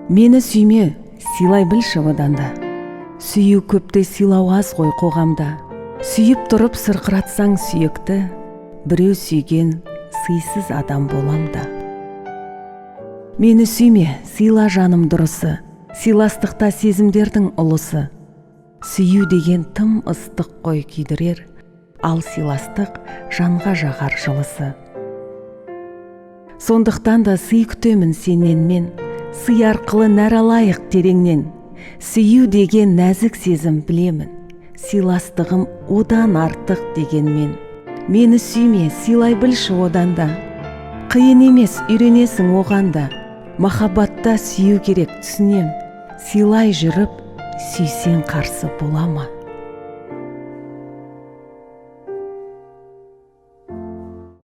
Мені сүйме, сыйлай білші одан да. Сүйу көпте сыйлау аз ғой қоғамда. Сүйіп тұрып сырқыратсаң сүйекті, біреу сүйген сыйсыз адам боламда. Мені сүйме, сыйла жаным дұрысы, сыйластықта сезімдердің ұлысы. Сүйу деген тым ыстық қой күйдірер, ал сыйластық жанға жағар жылысы. Сондықтан да сый күтемін сенен мен, сый арқылы нәр алайық тереңнен. Сүйу деген нәзік сезім білемін, сыйластығым одан артық деген мен. Мені сүйме, сыйлай білші одан да. Қиын емес, үйренесің оған да. Махаббатта сүю керек түсінем. Сыйлай жүріп, сүйсең қарсы болама.